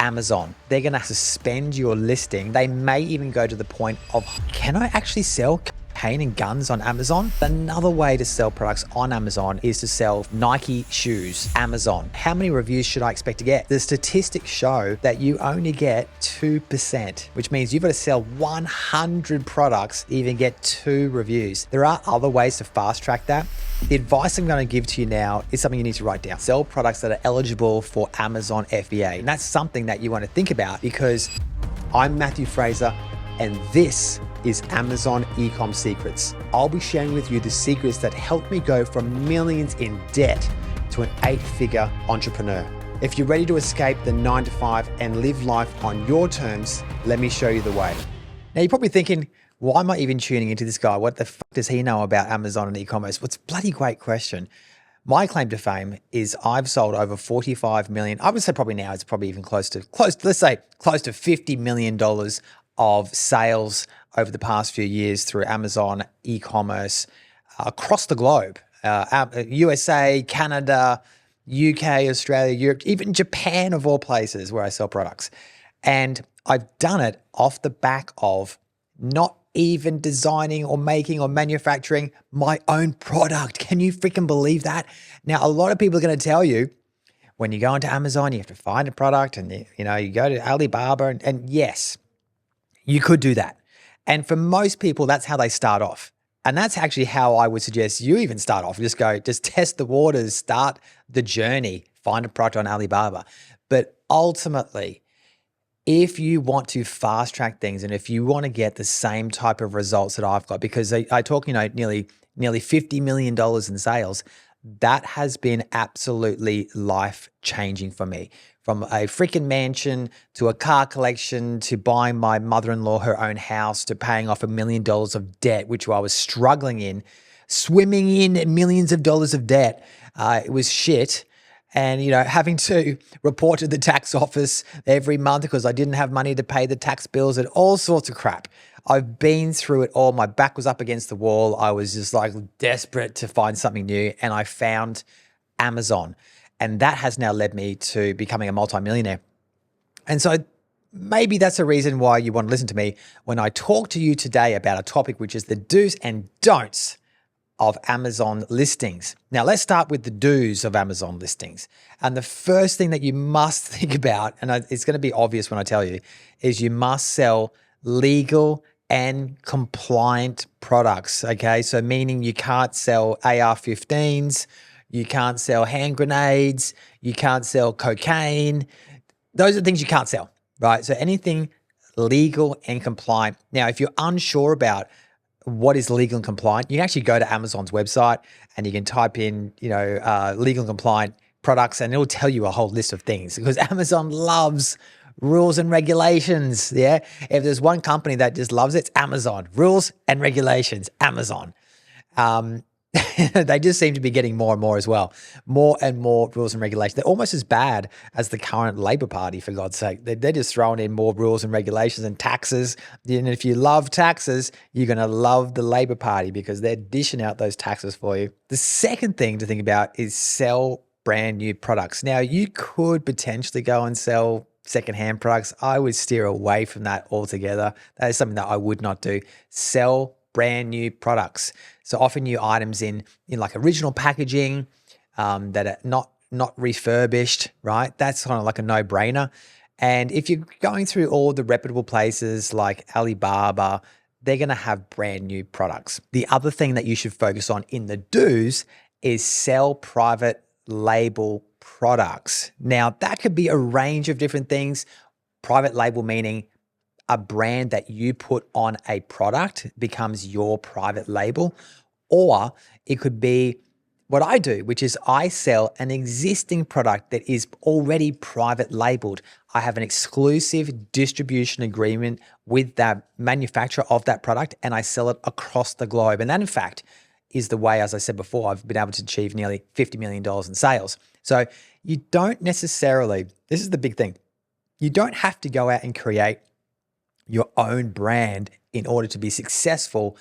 Amazon. They're going to suspend your listing. They may even go to the point of, can I actually sell cocaine and guns on Amazon? Another way to sell products on Amazon is to sell Nike shoes, Amazon. How many reviews should I expect to get? The statistics show that you only get 2%, which means you've got to sell 100 products to even get 2 reviews. There are other ways to fast track that. The advice I'm going to give to you now is something you need to write down. Sell products that are eligible for Amazon FBA. And that's something that you want to think about, because I'm Matthew Fraser and this is Amazon Ecom Secrets. I'll be sharing with you the secrets that helped me go from millions in debt to an 8-figure entrepreneur. If you're ready to escape the 9-to-5 and live life on your terms, let me show you the way. Now you're probably thinking, why am I even tuning into this guy? What the fuck does he know about Amazon and e-commerce? Well, it's a bloody great question. My claim to fame is I've sold over 45 million. I would say probably now it's probably even close to $50 million of sales over the past few years through Amazon e-commerce across the globe. USA, Canada, UK, Australia, Europe, even Japan of all places where I sell products. And I've done it off the back of not even designing or making or manufacturing my own product. Can you freaking believe that? Now, a lot of people are going to tell you when you go into Amazon, you have to find a product and you go to Alibaba and yes, you could do that. And for most people, that's how they start off. And that's actually how I would suggest you even start off. Just test the waters, start the journey, find a product on Alibaba. But ultimately, if you want to fast track things and if you want to get the same type of results that I've got, because I talk, nearly $50 million in sales, that has been absolutely life changing for me. From a freaking mansion to a car collection to buying my mother-in-law her own house to paying off $1 million of debt, which I was struggling in, swimming in millions of dollars of debt. It was shit. And, having to report to the tax office every month because I didn't have money to pay the tax bills and all sorts of crap. I've been through it all. My back was up against the wall. I was just like desperate to find something new. And I found Amazon. And that has now led me to becoming a multimillionaire. And so maybe that's a reason why you want to listen to me when I talk to you today about a topic which is the do's and don'ts of Amazon listings. Now, let's start with the do's of Amazon listings. And the first thing that you must think about, and it's going to be obvious when I tell you, is you must sell legal and compliant products, okay? So meaning you can't sell AR-15s, you can't sell hand grenades, you can't sell cocaine. Those are things you can't sell, right? So anything legal and compliant. Now, if you're unsure about what is legal and compliant, you can actually go to Amazon's website and you can type in, legal and compliant products and it'll tell you a whole list of things because Amazon loves rules and regulations. Yeah. If there's one company that just loves it, it's Amazon. Rules and regulations, Amazon. They just seem to be getting more and more as well. More and more rules and regulations. They're almost as bad as the current Labor Party, for God's sake. They're just throwing in more rules and regulations and taxes. And if you love taxes, you're going to love the Labor Party because they're dishing out those taxes for you. The second thing to think about is sell brand new products. Now, you could potentially go and sell secondhand products. I would steer away from that altogether. That is something that I would not do. Sell brand new products. So offer new items in like original packaging that are not refurbished, right? That's kind of like a no-brainer. And if you're going through all the reputable places like Alibaba, they're going to have brand new products. The other thing that you should focus on in the do's is sell private label products. Now, that could be a range of different things. Private label meaning a brand that you put on a product becomes your private label, or it could be what I do, which is I sell an existing product that is already private labeled. I have an exclusive distribution agreement with that manufacturer of that product, and I sell it across the globe. And that, in fact, is the way, as I said before, I've been able to achieve nearly $50 million in sales. So you don't necessarily, this is the big thing, you don't have to go out and create your own brand in order to be successful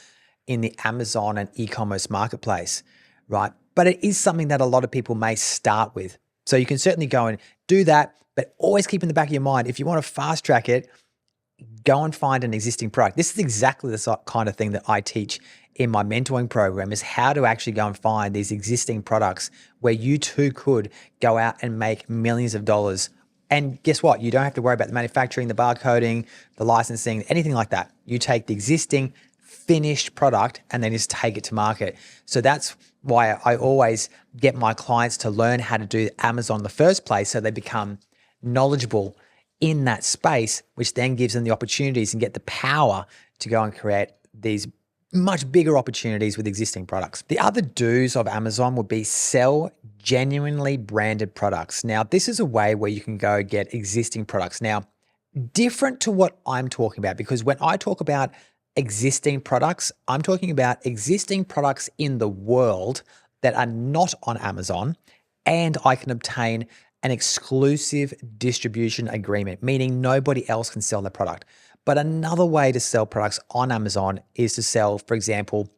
in the Amazon and e-commerce marketplace, right? But it is something that a lot of people may start with. So you can certainly go and do that. But always keep in the back of your mind, if you want to fast track it, go and find an existing product. This is exactly the kind of thing that I teach in my mentoring program, is how to actually go and find these existing products where you too could go out and make millions of dollars. And guess what? You don't have to worry about the manufacturing, the barcoding, the licensing, anything like that. You take the existing finished product and then just take it to market. So that's why I always get my clients to learn how to do Amazon in the first place, so they become knowledgeable in that space, which then gives them the opportunities and get the power to go and create these much bigger opportunities with existing products. The other do's of Amazon would be sell genuinely branded products. Now, this is a way where you can go get existing products. Now, different to what I'm talking about, because when I talk about existing products, I'm talking about existing products in the world that are not on Amazon, and I can obtain an exclusive distribution agreement, meaning nobody else can sell the product. But another way to sell products on Amazon is to sell, for example,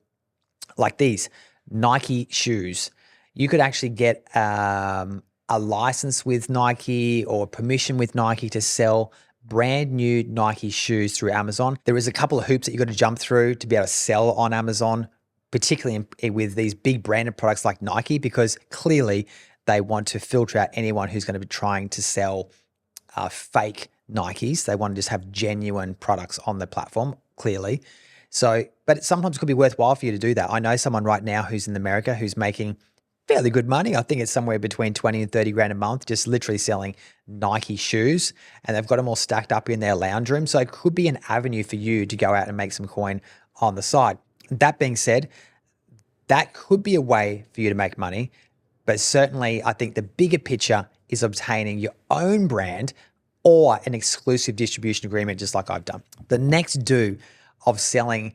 like these Nike shoes. You could actually get a license with Nike or permission with Nike to sell brand new Nike shoes through Amazon. There is a couple of hoops that you got to jump through to be able to sell on Amazon, particularly with these big branded products like Nike, because clearly they want to filter out anyone who's going to be trying to sell fake Nikes. They want to just have genuine products on the platform, clearly. So, but sometimes it could be worthwhile for you to do that. I know someone right now who's in America who's making fairly good money. I think it's somewhere between 20 and 30 grand a month, just literally selling Nike shoes, and they've got them all stacked up in their lounge room. So it could be an avenue for you to go out and make some coin on the side. That being said, that could be a way for you to make money. But certainly, I think the bigger picture is obtaining your own brand or an exclusive distribution agreement, just like I've done. The next do of selling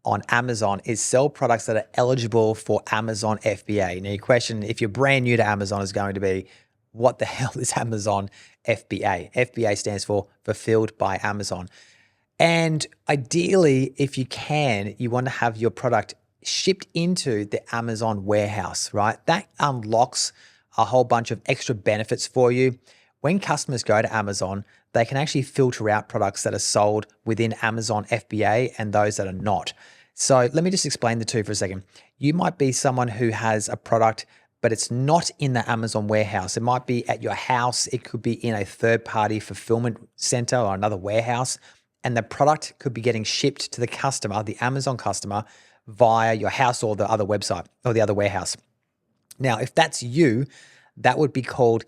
on Amazon is sell products that are eligible for Amazon FBA. Now, your question, if you're brand new to Amazon, is going to be, what the hell is Amazon FBA? FBA stands for Fulfilled by Amazon. And ideally, if you can, you want to have your product shipped into the Amazon warehouse, right? That unlocks a whole bunch of extra benefits for you. When customers go to Amazon, they can actually filter out products that are sold within Amazon FBA and those that are not. So let me just explain the two for a second. You might be someone who has a product, but it's not in the Amazon warehouse. It might be at your house. It could be in a third-party fulfillment center or another warehouse. And the product could be getting shipped to the customer, the Amazon customer, via your house or the other website or the other warehouse. Now, if that's you, that would be called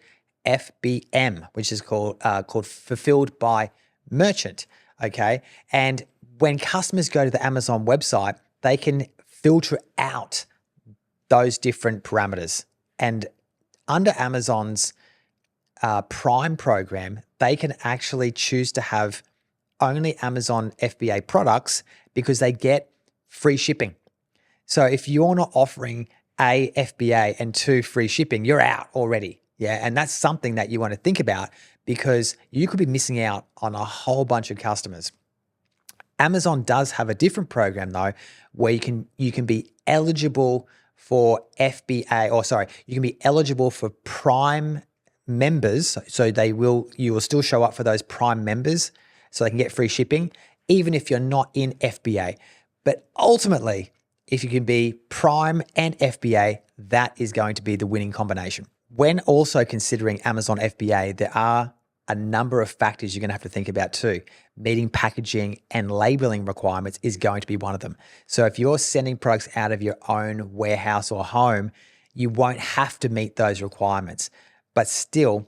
FBM, which is called Fulfilled by Merchant, okay? And when customers go to the Amazon website, they can filter out those different parameters. And under Amazon's Prime program, they can actually choose to have only Amazon FBA products because they get free shipping. So if you're not offering A, FBA, and 2, free shipping, you're out already. Yeah. And that's something that you want to think about, because you could be missing out on a whole bunch of customers. Amazon does have a different program though, where you can be eligible for you can be eligible for Prime members. So you will still show up for those Prime members so they can get free shipping, even if you're not in FBA. But ultimately, if you can be Prime and FBA, that is going to be the winning combination. When also considering Amazon FBA, there are a number of factors you're going to have to think about too. Meeting packaging and labeling requirements is going to be one of them. So if you're sending products out of your own warehouse or home, you won't have to meet those requirements. But still,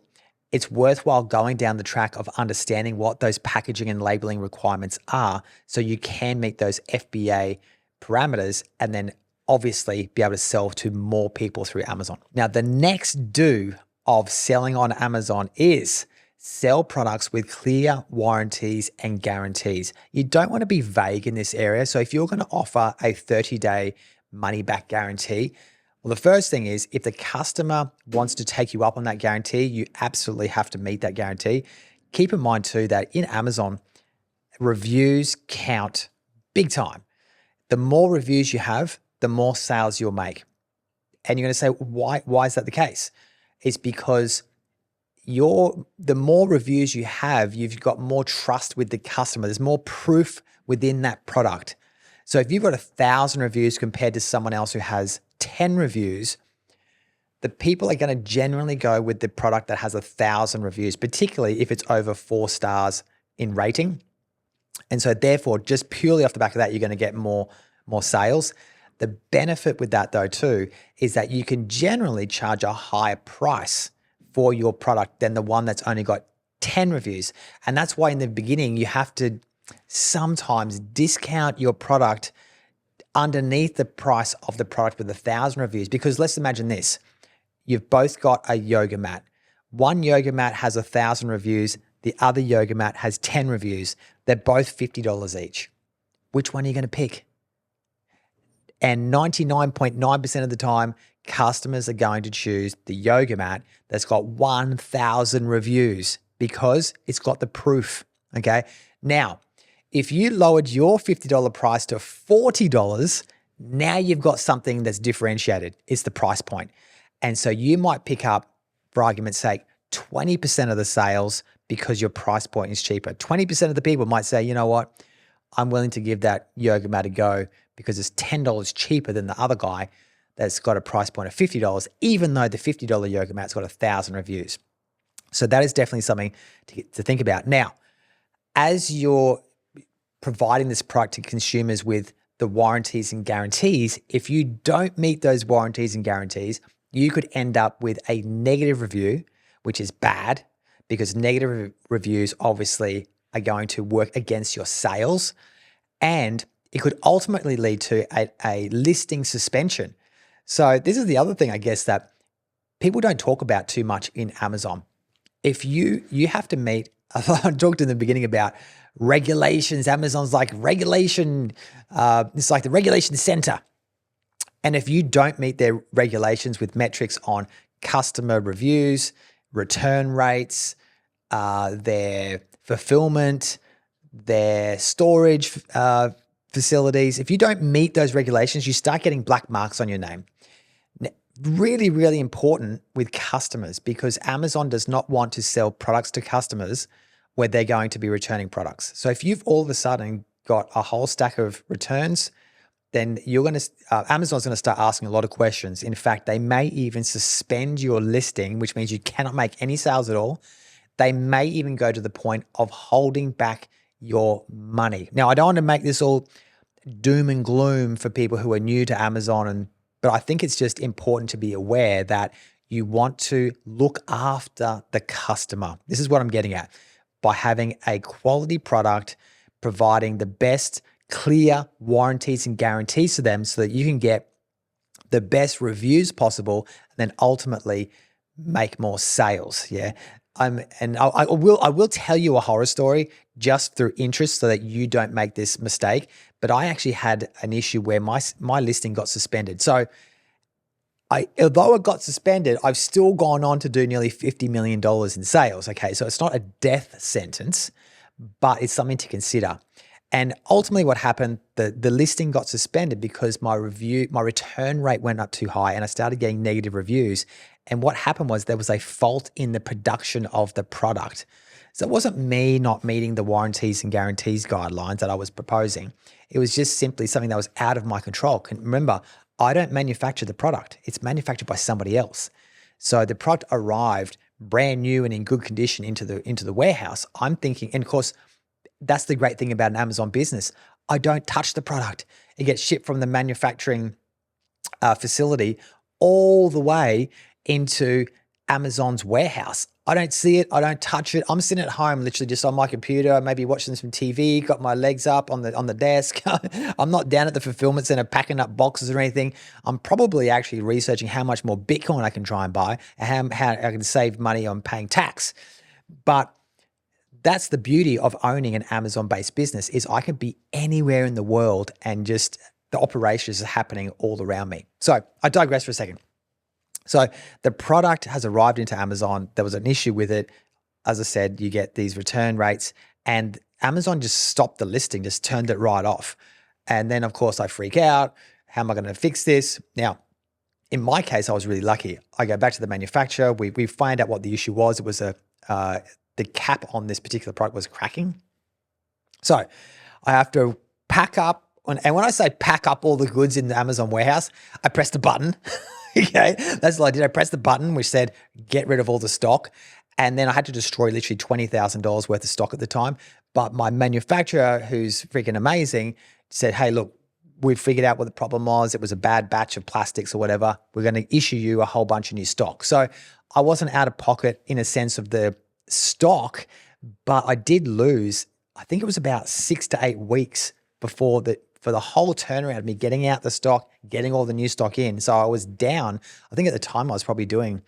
it's worthwhile going down the track of understanding what those packaging and labeling requirements are so you can meet those FBA parameters and then obviously be able to sell to more people through Amazon. Now, the next do of selling on Amazon is sell products with clear warranties and guarantees. You don't want to be vague in this area. So if you're going to offer a 30-day money-back guarantee, well, the first thing is, if the customer wants to take you up on that guarantee, you absolutely have to meet that guarantee. Keep in mind too that in Amazon, reviews count big time. The more reviews you have, the more sales you'll make. And you're going to say, why is that the case? It's because the more reviews you have, you've got more trust with the customer. There's more proof within that product. So if you've got 1,000 reviews compared to someone else who has 10 reviews, the people are going to generally go with the product that has 1,000 reviews, particularly if it's over 4 stars in rating. And so therefore, just purely off the back of that, you're going to get more sales. The benefit with that though too, is that you can generally charge a higher price for your product than the one that's only got 10 reviews. And that's why in the beginning, you have to sometimes discount your product underneath the price of the product with 1,000 reviews. Because let's imagine this, you've both got a yoga mat. One yoga mat has 1,000 reviews. The other yoga mat has 10 reviews. They're both $50 each. Which one are you going to pick? And 99.9% of the time, customers are going to choose the yoga mat that's got 1,000 reviews because it's got the proof, okay? Now, if you lowered your $50 price to $40, now you've got something that's differentiated. It's the price point. And so you might pick up, for argument's sake, 20% of the sales because your price point is cheaper. 20% of the people might say, you know what, I'm willing to give that yoga mat a go because it's $10 cheaper than the other guy that's got a price point of $50, even though the $50 yoga mat's got 1,000 reviews. So that is definitely something to think about. Now, as you're providing this product to consumers with the warranties and guarantees, if you don't meet those warranties and guarantees, you could end up with a negative review, which is bad because negative reviews obviously are going to work against your sales, and it could ultimately lead to a listing suspension. So this is the other thing, I guess, that people don't talk about too much in Amazon. If you have to meet, I talked in the beginning about regulations. Amazon's like regulation, it's like the regulation center. And if you don't meet their regulations with metrics on customer reviews, return rates, their fulfillment, their storage facilities, if you don't meet those regulations, you start getting black marks on your name. Really, really important with customers because Amazon does not want to sell products to customers where they're going to be returning products. So if you've all of a sudden got a whole stack of returns, then Amazon's going to start asking a lot of questions. In fact, they may even suspend your listing, which means you cannot make any sales at all. They may even go to the point of holding back your money. Now, I don't want to make this all doom and gloom for people who are new to Amazon, but I think it's just important to be aware that you want to look after the customer. This is what I'm getting at. By having a quality product, providing the best clear warranties and guarantees to them so that you can get the best reviews possible and then ultimately make more sales. Yeah. And I will tell you a horror story just through interest so that you don't make this mistake. But I actually had an issue where my listing got suspended. So although it got suspended, I've still gone on to do nearly $50 million in sales. Okay. So it's not a death sentence, but it's something to consider. And ultimately what happened, the listing got suspended because my return rate went up too high and I started getting negative reviews. And what happened was there was a fault in the production of the product. So it wasn't me not meeting the warranties and guarantees guidelines that I was proposing. It was just simply something that was out of my control. Remember, I don't manufacture the product. It's manufactured by somebody else. So the product arrived brand new and in good condition into the warehouse. I'm thinking, and of course, that's the great thing about an Amazon business. I don't touch the product. It gets shipped from the manufacturing facility all the way into Amazon's warehouse. I don't see it. I don't touch it. I'm sitting at home, literally just on my computer, maybe watching some TV, got my legs up on the desk. I'm not down at the fulfillment center packing up boxes or anything. I'm probably actually researching how much more Bitcoin I can try and buy and how I can save money on paying tax. But that's the beauty of owning an Amazon-based business is I can be anywhere in the world and just the operations are happening all around me. So I digress for a second. So the product has arrived into Amazon. There was an issue with it. As I said, you get these return rates and Amazon just stopped the listing, just turned it right off. And then of course I freak out. How am I going to fix this? Now, in my case, I was really lucky. I go back to the manufacturer. We find out what the issue was. It was the cap on this particular product was cracking. So I have to pack up. And when I say pack up all the goods in the Amazon warehouse, I pressed the button. Okay, that's what I did. I pressed the button which said get rid of all the stock. And then I had to destroy literally $20,000 worth of stock at the time. But my manufacturer, who's freaking amazing, said, hey, look, we figured out what the problem was. It was a bad batch of plastics or whatever. We're going to issue you a whole bunch of new stock. So I wasn't out of pocket in a sense of the stock, but I did lose, I think it was about 6 to 8 weeks for the whole turnaround of me getting out the stock, getting all the new stock in. So I was down. I think at the time I was probably doing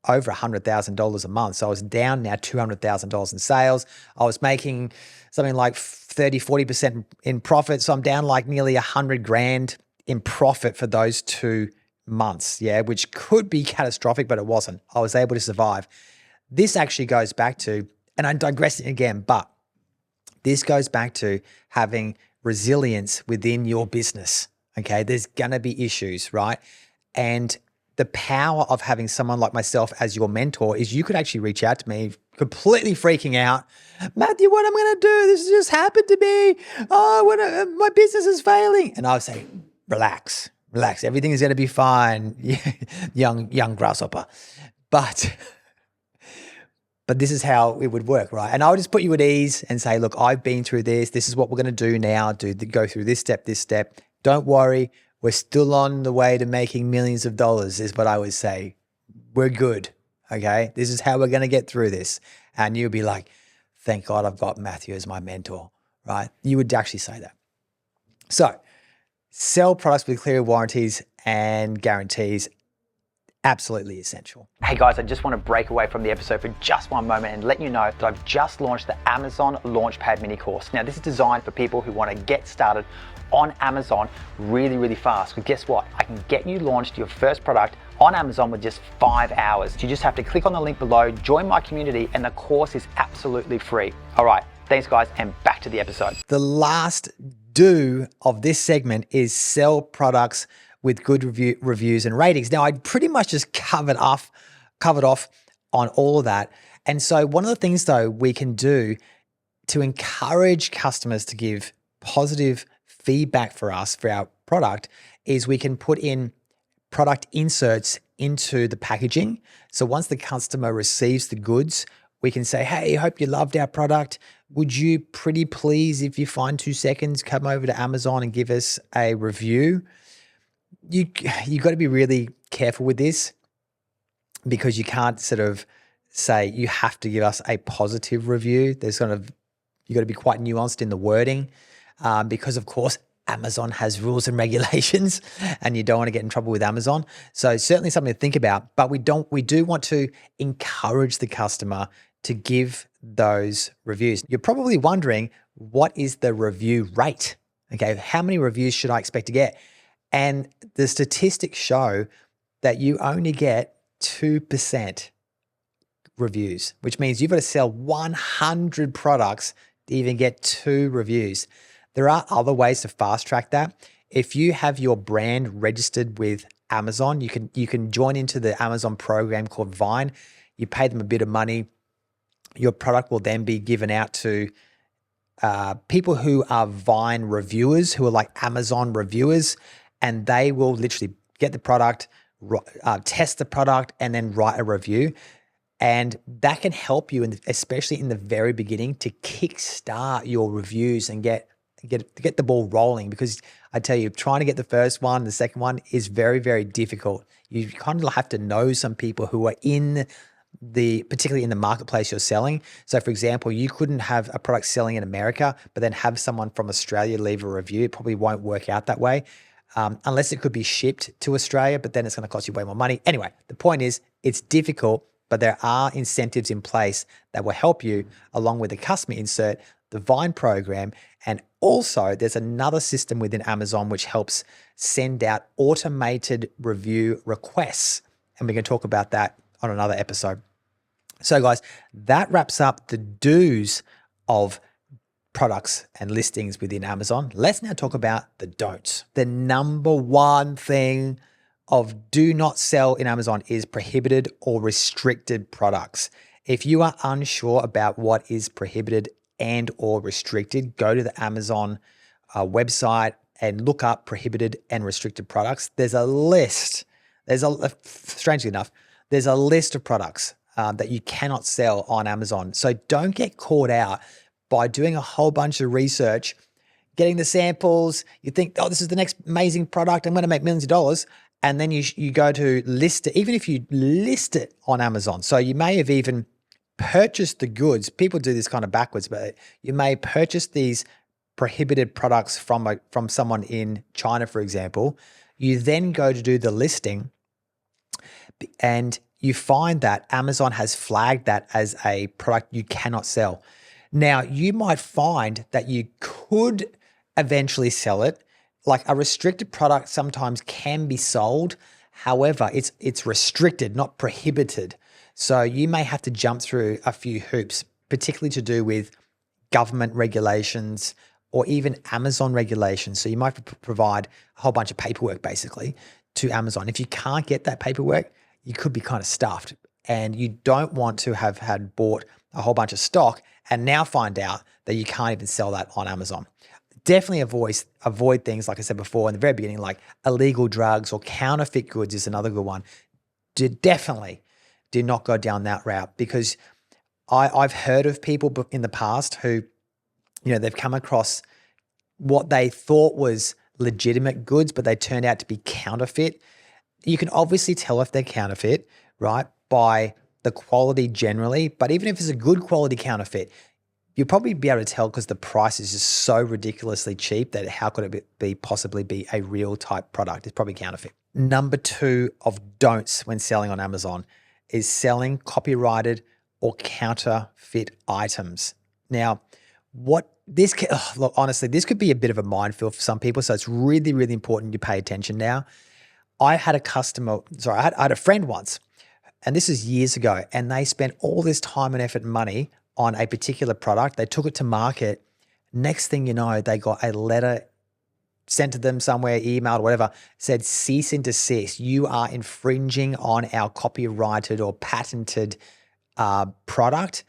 over $100,000 a month. So I was down now $200,000 in sales. I was making something like 30-40% in profit. So I'm down like nearly $100,000 in profit for those 2 months. Yeah, which could be catastrophic, but it wasn't. I was able to survive. This actually goes back to, and I'm digressing again, but this goes back to having resilience within your business. Okay, there's gonna be issues, right? And the power of having someone like myself as your mentor is you could actually reach out to me completely freaking out. Matthew, what am I going to do? This just happened to me. Oh, my business is failing. And I would say, relax. Everything is going to be fine, young grasshopper. But this is how it would work, right? And I would just put you at ease and say, look, I've been through this. This is what we're going to do now. Go through this step. Don't worry. We're still on the way to making millions of dollars is what I would say. We're good, okay? This is how we're going to get through this. And you'd be like, thank God I've got Matthew as my mentor, right? You would actually say that. So sell products with clear warranties and guarantees, absolutely essential. Hey guys, I just want to break away from the episode for just one moment and let you know that I've just launched the Amazon Launchpad mini course. Now this is designed for people who want to get started on Amazon really, really fast. But guess what? I can get you launched your first product on Amazon with just 5 hours. You just have to click on the link below, join my community, and the course is absolutely free. All right, thanks guys, and back to the episode. The last do of this segment is sell products with good reviews and ratings. Now, I pretty much just covered off on all of that. And so one of the things though we can do to encourage customers to give positive feedback for us for our product is we can put in product inserts into the packaging. So once the customer receives the goods, we can say, hey, I hope you loved our product. Would you pretty please, if you find 2 seconds, come over to Amazon and give us a review? You got to be really careful with this because you can't sort of say you have to give us a positive review. You got to be quite nuanced in the wording. Because of course, Amazon has rules and regulations and you don't want to get in trouble with Amazon. So certainly something to think about, but we do want to encourage the customer to give those reviews. You're probably wondering, what is the review rate? Okay, how many reviews should I expect to get? And the statistics show that you only get 2% reviews, which means you've got to sell 100 products to even get 2 reviews. There are other ways to fast track that. If you have your brand registered with Amazon, you can join into the Amazon program called Vine. You pay them a bit of money. Your product will then be given out to people who are Vine reviewers, who are like Amazon reviewers, and they will literally get the product, test the product, and then write a review. And that can help you, especially in the very beginning, to kickstart your reviews and get the ball rolling, because I tell you, trying to get the first one, the second one is very, very difficult. You kind of have to know some people who are particularly in the marketplace you're selling. So for example, you couldn't have a product selling in America, but then have someone from Australia leave a review. It probably won't work out that way, unless it could be shipped to Australia, but then it's going to cost you way more money. Anyway, the point is it's difficult, but there are incentives in place that will help you, along with the customer insert, the Vine program. And also there's another system within Amazon which helps send out automated review requests. And we're going to talk about that on another episode. So guys, that wraps up the do's of products and listings within Amazon. Let's now talk about the don'ts. The number one thing of do not sell in Amazon is prohibited or restricted products. If you are unsure about what is prohibited and or restricted, go to the Amazon website and look up prohibited and restricted products. There's a list. Strangely enough, there's a list of products that you cannot sell on Amazon. So don't get caught out by doing a whole bunch of research, getting the samples. You think, oh, this is the next amazing product. I'm going to make millions of dollars. And then you go to list it, even if you list it on Amazon. So you may have even purchased the goods. People do this kind of backwards, but you may purchase these prohibited products from someone in China, for example. You then go to do the listing and you find that Amazon has flagged that as a product you cannot sell. Now, you might find that you could eventually sell it. Like a restricted product sometimes can be sold. However, it's restricted, not prohibited. So you may have to jump through a few hoops, particularly to do with government regulations or even Amazon regulations. So you might provide a whole bunch of paperwork basically to Amazon. If you can't get that paperwork, you could be kind of stuffed, and you don't want to have had bought a whole bunch of stock and now find out that you can't even sell that on Amazon. Definitely avoid things, like I said before in the very beginning, like illegal drugs or counterfeit goods is another good one. Definitely do not go down that route, because I've heard of people in the past who, they've come across what they thought was legitimate goods, but they turned out to be counterfeit. You can obviously tell if they're counterfeit, right, by the quality generally, but even if it's a good quality counterfeit, you'll probably be able to tell because the price is just so ridiculously cheap that how could it possibly be a real type product? It's probably counterfeit. Number 2 of don'ts when selling on Amazon is selling copyrighted or counterfeit items. Now, honestly, this could be a bit of a minefield for some people, so it's really, really important you pay attention now. I had a friend once, and this is years ago, and they spent all this time and effort and money on a particular product. They took it to market. Next thing you know, they got a letter sent to them somewhere, emailed, whatever, said cease and desist. You are infringing on our copyrighted or patented product.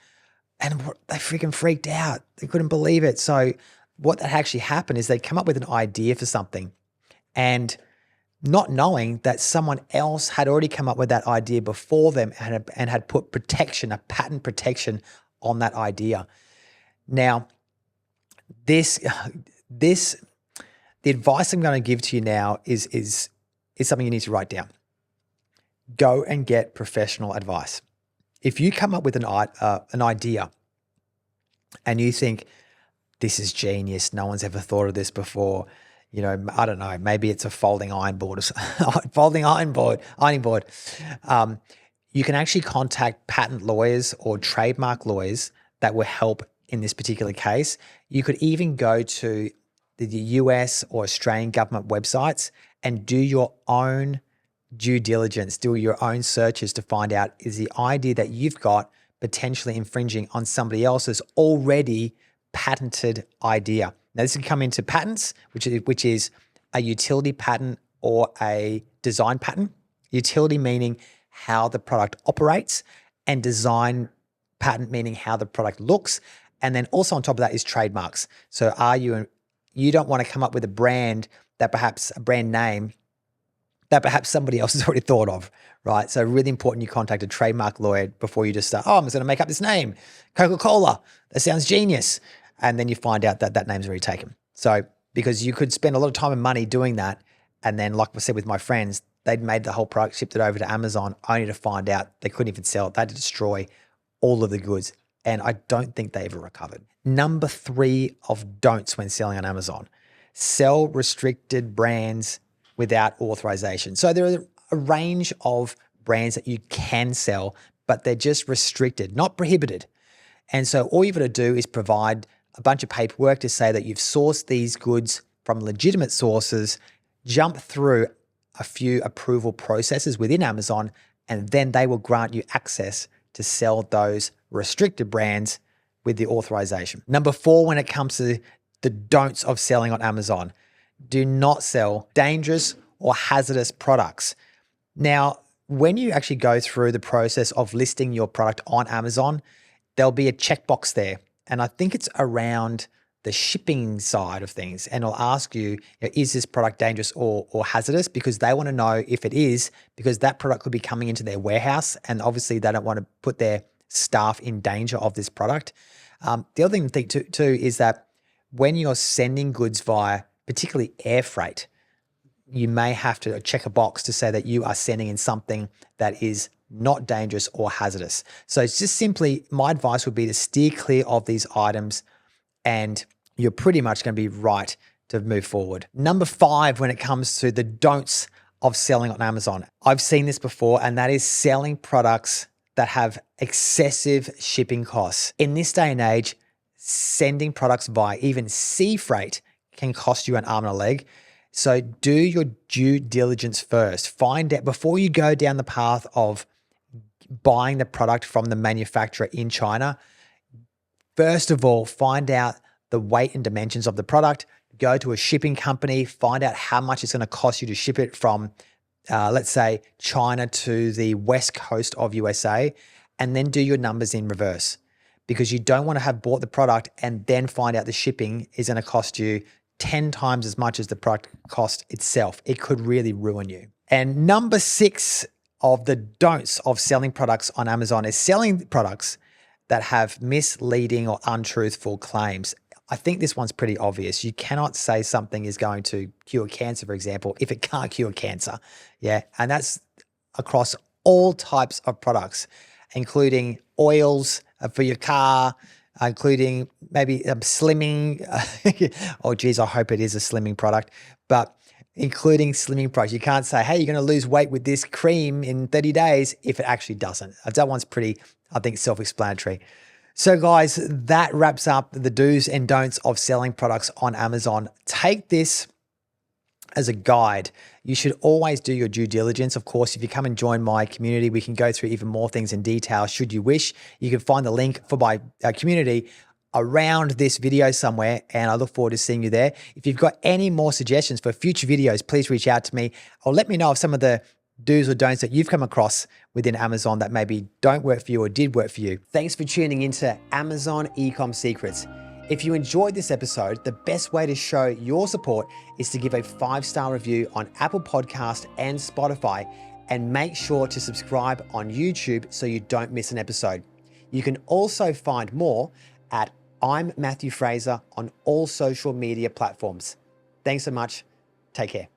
And they freaking freaked out. They couldn't believe it. So what that actually happened is they'd come up with an idea for something, and not knowing that someone else had already come up with that idea before them and had put protection, a patent protection on that idea. Now, the advice I'm going to give to you now is something you need to write down. Go and get professional advice. If you come up with an idea and you think, this is genius, no one's ever thought of this before, I don't know, maybe it's a folding ironing board. You can actually contact patent lawyers or trademark lawyers that will help in this particular case. You could even go to the US or Australian government websites and do your own due diligence, do your own searches to find out, is the idea that you've got potentially infringing on somebody else's already patented idea. Now, this can come into patents, which is a utility patent or a design patent. Utility meaning how the product operates, and design patent meaning how the product looks. And then also on top of that is trademarks. So you don't want to come up with a brand name that perhaps somebody else has already thought of, right? So really important you contact a trademark lawyer before you just start, I'm just going to make up this name, Coca-Cola. That sounds genius. And then you find out that name's already taken. So because you could spend a lot of time and money doing that, and then like I said with my friends, they'd made the whole product, shipped it over to Amazon, only to find out they couldn't even sell it. They had to destroy all of the goods. And I don't think they ever recovered. Number 3 of don'ts when selling on Amazon: sell restricted brands without authorization. So there are a range of brands that you can sell, but they're just restricted, not prohibited. And so all you've got to do is provide a bunch of paperwork to say that you've sourced these goods from legitimate sources, jump through a few approval processes within Amazon, and then they will grant you access to sell those restricted brands with the authorization. Number 4, when it comes to the don'ts of selling on Amazon: do not sell dangerous or hazardous products. Now, when you actually go through the process of listing your product on Amazon, there'll be a checkbox there. And I think it's around the shipping side of things. And it'll ask you, is this product dangerous or hazardous? Because they want to know if it is, because that product could be coming into their warehouse. And obviously they don't want to put their staff in danger of this product. The other thing to think too is that when you're sending goods via particularly air freight, you may have to check a box to say that you are sending in something that is not dangerous or hazardous. So it's just simply, my advice would be to steer clear of these items and you're pretty much going to be right to move forward. Number 5, when it comes to the don'ts of selling on Amazon, I've seen this before, and that is selling products that have excessive shipping costs. In this day and age, sending products via even sea freight can cost you an arm and a leg. So do your due diligence first. Find out before you go down the path of buying the product from the manufacturer in China. First of all, find out the weight and dimensions of the product. Go to a shipping company, find out how much it's going to cost you to ship it from, let's say, China to the West Coast of USA, and then do your numbers in reverse, because you don't want to have bought the product and then find out the shipping is going to cost you 10 times as much as the product cost itself. It could really ruin you. And number 6 of the don'ts of selling products on Amazon is selling products that have misleading or untruthful claims. I think this one's pretty obvious. You cannot say something is going to cure cancer, for example, if it can't cure cancer. Yeah. And that's across all types of products, including oils for your car, including maybe slimming. Oh, geez, I hope it is a slimming product, but including slimming products. You can't say, hey, you're going to lose weight with this cream in 30 days if it actually doesn't. That one's pretty, I think, self-explanatory. So guys, that wraps up the do's and don'ts of selling products on Amazon. Take this as a guide. You should always do your due diligence. Of course, if you come and join my community, we can go through even more things in detail should you wish. You can find the link for my community around this video somewhere, and I look forward to seeing you there. If you've got any more suggestions for future videos, please reach out to me or let me know of some of the do's or don'ts that you've come across within Amazon that maybe don't work for you or did work for you. Thanks for tuning into Amazon Ecom Secrets. If you enjoyed this episode, the best way to show your support is to give a 5-star review on Apple Podcast and Spotify, and make sure to subscribe on YouTube so you don't miss an episode. You can also find more at I'm Matthew Fraser on all social media platforms. Thanks so much. Take care.